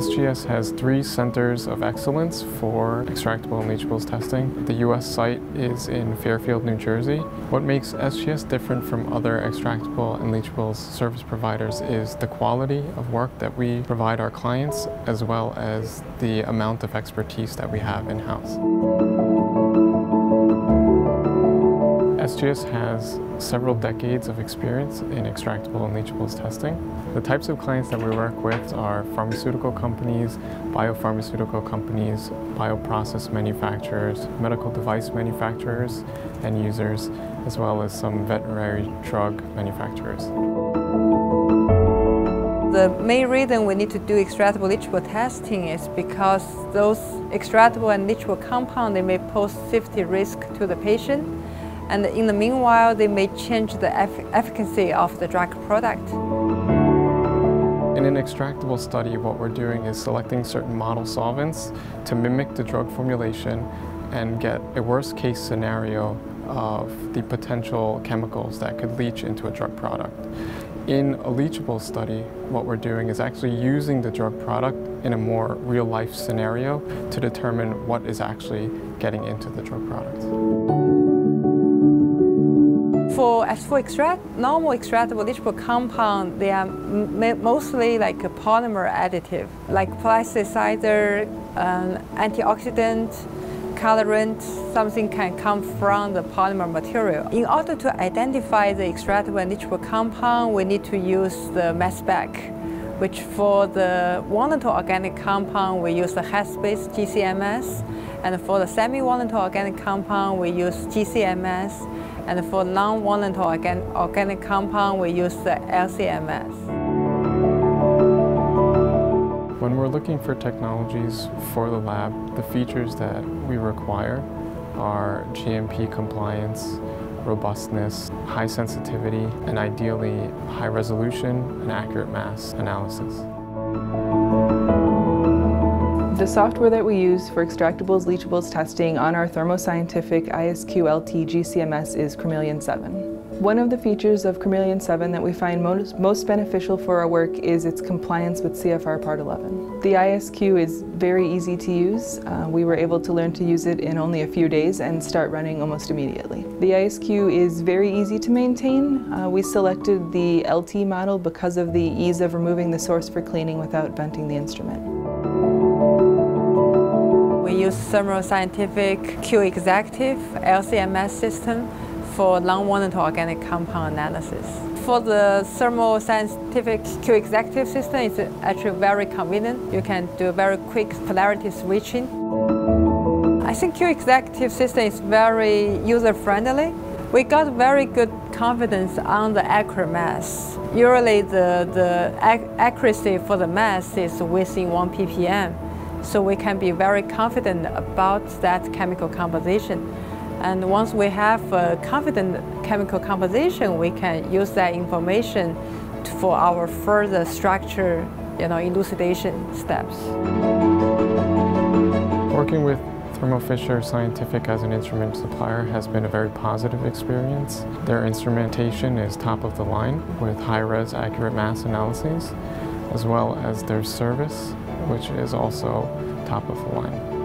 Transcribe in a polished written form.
SGS has 3 centers of excellence for extractable and leachables testing. The US site is in Fairfield, New Jersey. What makes SGS different from other extractable and leachables service providers is the quality of work that we provide our clients, as well as the amount of expertise that we have in-house. SGS has several decades of experience in extractable and leachables testing. The types of clients that we work with are pharmaceutical companies, biopharmaceutical companies, bioprocess manufacturers, medical device manufacturers and users, as well as some veterinary drug manufacturers. The main reason we need to do extractable leachable testing is because those extractable and leachable compounds, they may pose safety risk to the patient, and in the meanwhile, they may change the efficacy of the drug product. In an extractable study, what we're doing is selecting certain model solvents to mimic the drug formulation and get a worst-case scenario of the potential chemicals that could leach into a drug product. In a leachable study, what we're doing is actually using the drug product in a more real-life scenario to determine what is actually getting into the drug product. As for normal extractable leachable compound, they are mostly like a polymer additive, like plasticizer, antioxidant, colorant, something can come from the polymer material. In order to identify the extractable and leachable compound, we need to use the mass spec, which for the volatile organic compound, we use the HASP-based GCMS, and for the semi-volatile organic compound, we use GCMS, and for non-volatile organic compound, we use the LCMS. When we're looking for technologies for the lab, the features that we require are GMP compliance, robustness, high sensitivity, and ideally high resolution and accurate mass analysis. The software that we use for extractables, leachables testing on our Thermo Scientific ISQ-LT GCMS is Chromeleon 7. One of the features of Chromeleon 7 that we find most beneficial for our work is its compliance with CFR Part 11. The ISQ is very easy to use. We were able to learn to use it in only a few days and start running almost immediately. The ISQ is very easy to maintain. We selected the LT model because of the ease of removing the source for cleaning without venting the instrument. We use Thermo Scientific Q-Exactive LCMS system for non-volatile organic compound analysis. For the Thermo Scientific Q-Exactive system, it's actually very convenient. You can do very quick polarity switching. I think Q-Exactive system is very user-friendly. We got very good confidence on the accurate mass. Usually the accuracy for the mass is within 1 ppm. So we can be very confident about that chemical composition. And once we have a confident chemical composition, we can use that information for our further structure, elucidation steps. Working with Thermo Fisher Scientific as an instrument supplier has been a very positive experience. Their instrumentation is top of the line with high-res accurate mass analyses, as well as their service, which is also top of the line.